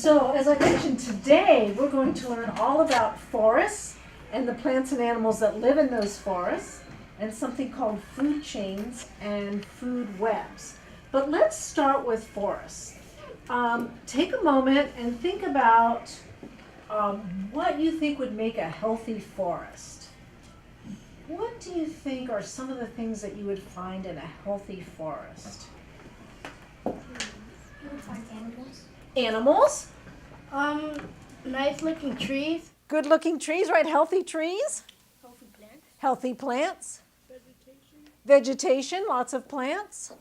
So, as I mentioned, today we're going to learn all about forests and the plants and animals that live in those forests, and something called food chains and food webs. But let's start with forests. Take a moment and think about what you think would make a healthy forest. What do you think are some of the things that you would find in a healthy forest? You would find animals. Animals? Nice looking trees. Good looking trees, right? Healthy trees? Healthy plants. Healthy plants? Vegetation. Vegetation, lots of plants.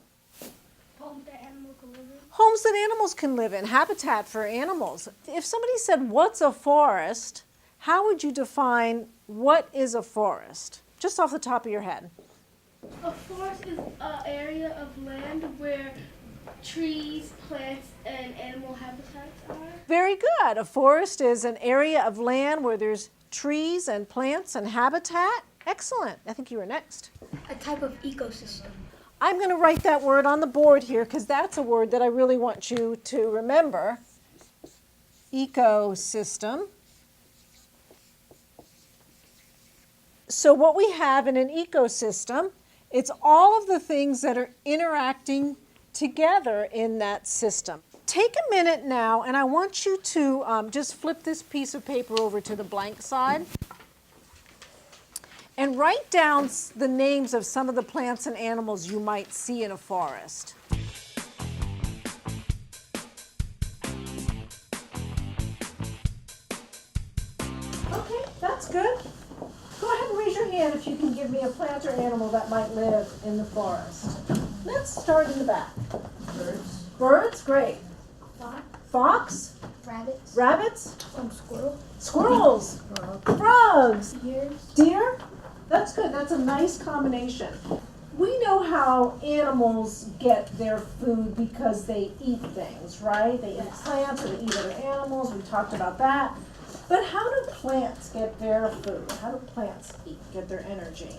Homes that animals can live in. Homes that animals can live in, habitat for animals. If somebody said, what's a forest? How would you define what is a forest? Just off the top of your head. A forest is an area of land where trees, plants, and animal habitats are. Very good. A forest is an area of land where there's trees and plants and habitat. Excellent. I think you were next. A type of ecosystem. I'm going to write that word on the board here because that's a word that I really want you to remember. Ecosystem. So what we have in an ecosystem, it's all of the things that are interacting together in that system. Take a minute now, and I want you to just flip this piece of paper over to the blank side and write down the names of some of the plants and animals you might see in a forest. Okay, that's good. Go ahead and raise your hand if you can give me a plant or animal that might live in the forest. Let's start in the back. Birds. Birds, great. Fox. Fox. Rabbits. Rabbits. Squirrel. Squirrels. Frogs. Deers. Deer. That's good. That's a nice combination. We know how animals get their food because they eat things, right? They eat plants or they eat other animals. We talked about that. But how do plants get their food? How do plants get their energy?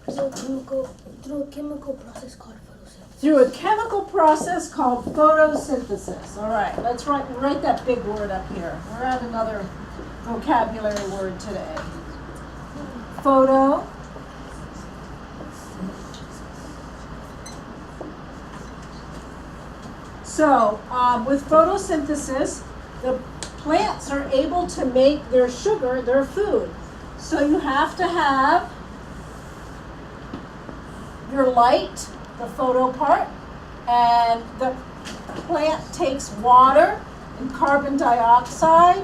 Through a chemical process called photosynthesis. Through a chemical process called photosynthesis. All right, let's write that big word up here. We're at another vocabulary word today. Photo. So, with photosynthesis, the plants are able to make their sugar their food. So you have to have your light, the photo part, and the plant takes water and carbon dioxide,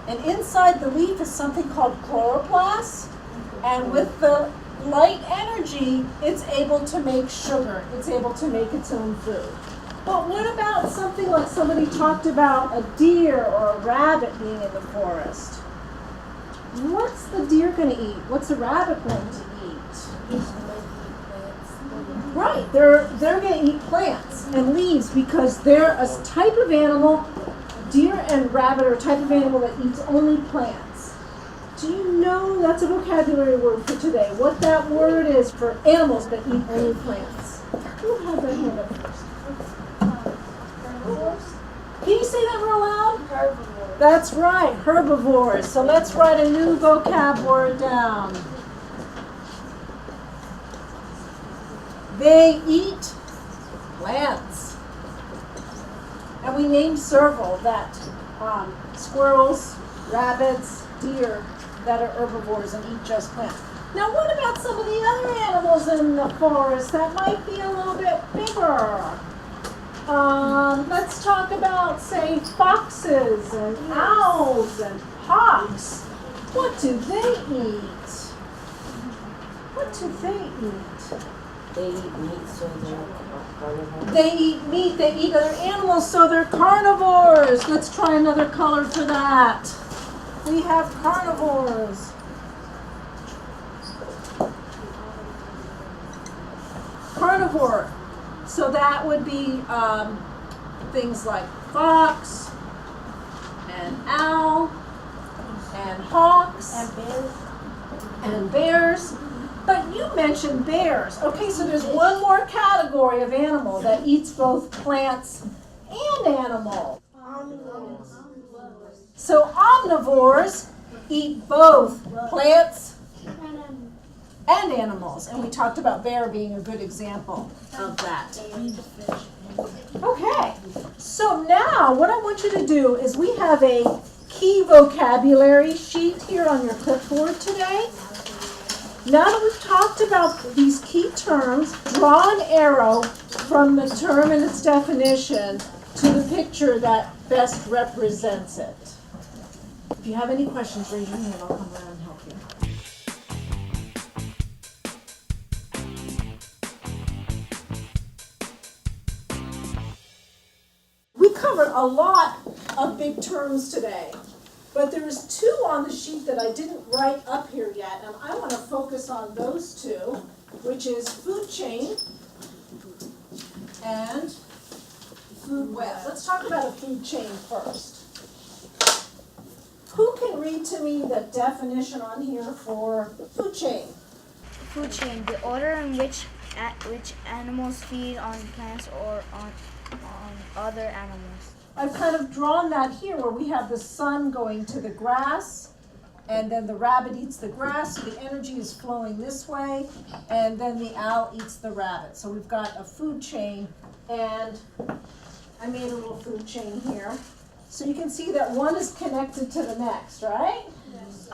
and inside the leaf is something called chloroplast, and with the light energy, it's able to make sugar. It's able to make its own food. But what about something like somebody talked about a deer or a rabbit being in the forest? What's the deer going to eat? What's the rabbit going to eat? Right, they're going to eat plants and leaves because they're a type of animal. Deer and rabbit are a type of animal that eats only plants. Do you know, that's a vocabulary word for today, what that word is for animals that eat only plants? Who had their hand up first? Herbivores. Can you say that real loud? Herbivores. That's right, herbivores. So let's write a new vocab word down. They eat plants. And we named several that squirrels, rabbits, deer that are herbivores and eat just plants. Now what about some of the other animals in the forest that might be a little bit bigger? Let's talk about, say, foxes and owls and hawks. What do they eat? What do they eat? They eat meat, so they're carnivores. They eat meat, they eat other animals, so they're carnivores. Let's try another color for that. We have carnivores. Carnivore. So that would be things like fox and owl and hawks and bears. But you mentioned bears. Okay, so there's one more category of animal that eats both plants and animals. Omnivores. So omnivores eat both plants and animals. And we talked about bear being a good example of that. Okay, so now what I want you to do is we have a key vocabulary sheet here on your clipboard today. Now that we've talked about these key terms, draw an arrow from the term and its definition to the picture that best represents it. If you have any questions, raise your hand. I'll come around and help you. We covered a lot of big terms today, but there's two on the sheet that I didn't write up here yet, and I want to focus on those two, which is food chain and food web. Let's talk about a food chain first. Who can read to me the definition on here for food chain? Food chain, the order in which animals feed on plants or on other animals. I've kind of drawn that here where we have the sun going to the grass, and then the rabbit eats the grass, so the energy is flowing this way, and then the owl eats the rabbit. So we've got a food chain, and I made a little food chain here. So you can see that one is connected to the next, right? Yes.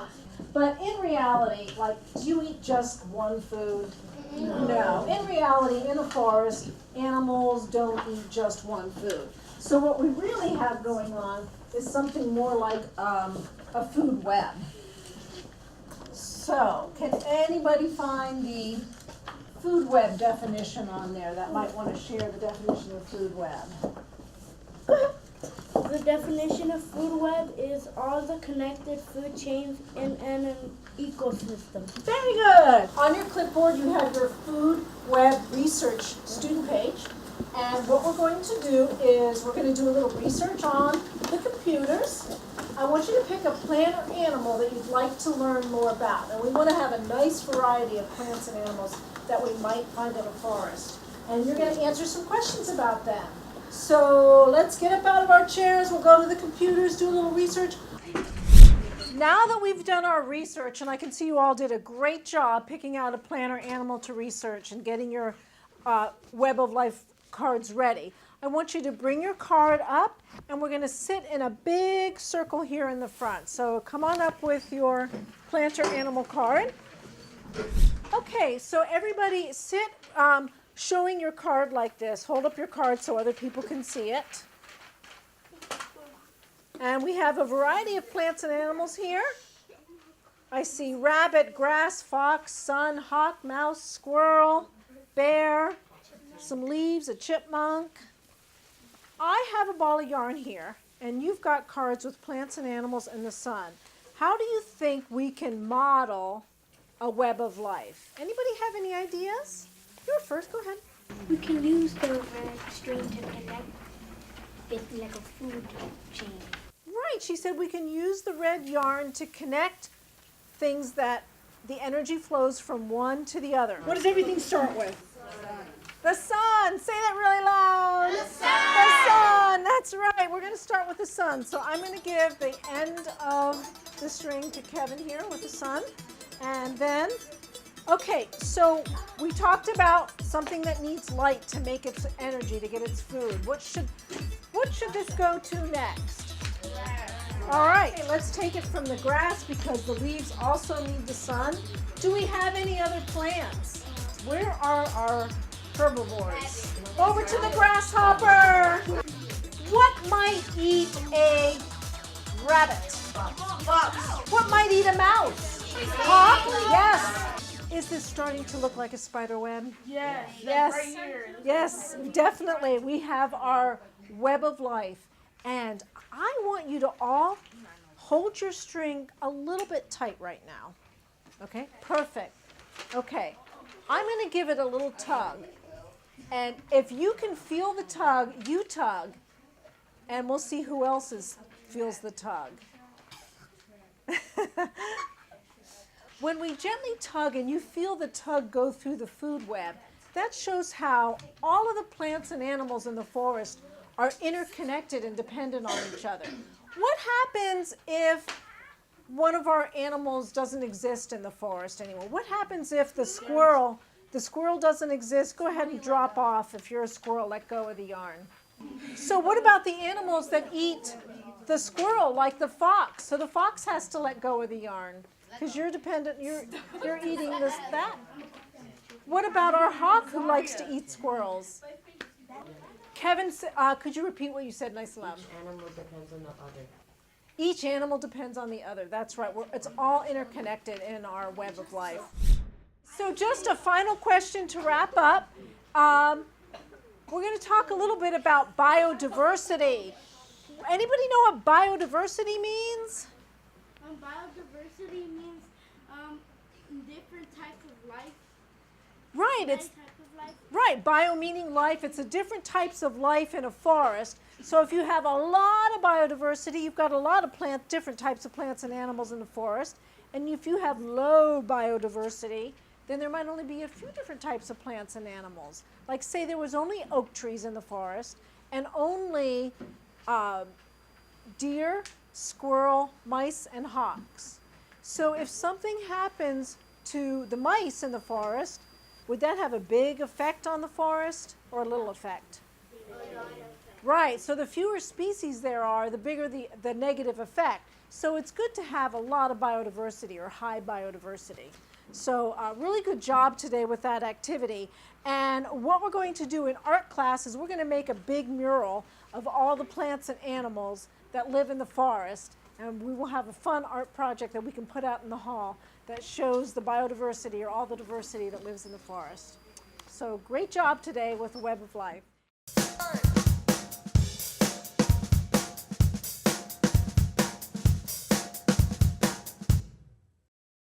But in reality, like, do you eat just one food? No. In reality, in a forest, animals don't eat just one food. So what we really have going on is something more like a food web. So, can anybody find the food web definition on there that might want to share the definition of food web? Go ahead. The definition of food web is all the connected food chains in an ecosystem. Very good. On your clipboard, you have your food web research student page. And what we're going to do is we're going to do a little research on the computers. I want you to pick a plant or animal that you'd like to learn more about. And we want to have a nice variety of plants and animals that we might find in a forest. And you're going to answer some questions about them. So let's get up out of our chairs. We'll go to the computers, do a little research. Now that we've done our research, and I can see you all did a great job picking out a plant or animal to research and getting your Web of Life cards ready, I want you to bring your card up, and we're going to sit in a big circle here in the front. So come on up with your plant or animal card. Okay, so everybody sit showing your card like this. Hold up your card so other people can see it. And we have a variety of plants and animals here. I see rabbit, grass, fox, sun, hawk, mouse, squirrel, bear, some leaves, a chipmunk. I have a ball of yarn here, and you've got cards with plants and animals and the sun. How do you think we can model a web of life? Anybody have any ideas? You're first, go ahead. We can use the red string to connect it like a food chain. Right, she said we can use the red yarn to connect things that the energy flows from one to the other. What does everything start with? The sun. Say that really loud. The sun. The sun. That's right. We're going to start with the sun. So I'm going to give the end of the string to Kevin here with the sun. And then, okay, so we talked about something that needs light to make its energy, to get its food. What should this go to next? All right, let's take it from the grass because the leaves also need the sun. Do we have any other plants? Where are our herbivores? Over to the grasshopper. What might eat a rabbit? What might eat a mouse? Hawk? Yes. Is this starting to look like a spider web? Yes. Yes. Right here. Yes, definitely. We have our web of life. And I want you to all hold your string a little bit tight right now. Okay? Perfect. Okay. I'm going to give it a little tug. And if you can feel the tug, you tug. And we'll see who else feels the tug. When we gently tug and you feel the tug go through the food web, that shows how all of the plants and animals in the forest are interconnected and dependent on each other. What happens if one of our animals doesn't exist in the forest anymore? What happens if the squirrel doesn't exist? Go ahead and drop off. If you're a squirrel, let go of the yarn. So what about the animals that eat the squirrel, like the fox? So the fox has to let go of the yarn because you're dependent. You're eating that. What about our hawk who likes to eat squirrels? Kevin, could you repeat what you said nice and loud? Each animal depends on the other. Each animal depends on the other. That's right. It's all interconnected in our web of life. So just a final question to wrap up. We're going to talk a little bit about biodiversity. Anybody know what biodiversity means? Biodiversity means different types of life. Right. It's right. Bio meaning life. It's a different types of life in a forest. So if you have a lot of biodiversity, you've got a lot of different types of plants and animals in the forest. And if you have low biodiversity, then there might only be a few different types of plants and animals. Like say there was only oak trees in the forest and only deer, squirrel, mice, and hawks. So if something happens to the mice in the forest, would that have a big effect on the forest or a little effect? Right, so the fewer species there are, the bigger the negative effect. So it's good to have a lot of biodiversity or high biodiversity. So really good job today with that activity. And what we're going to do in art class is we're going to make a big mural of all the plants and animals that live in the forest. And we will have a fun art project that we can put out in the hall that shows the biodiversity or all the diversity that lives in the forest. So great job today with the Web of Life.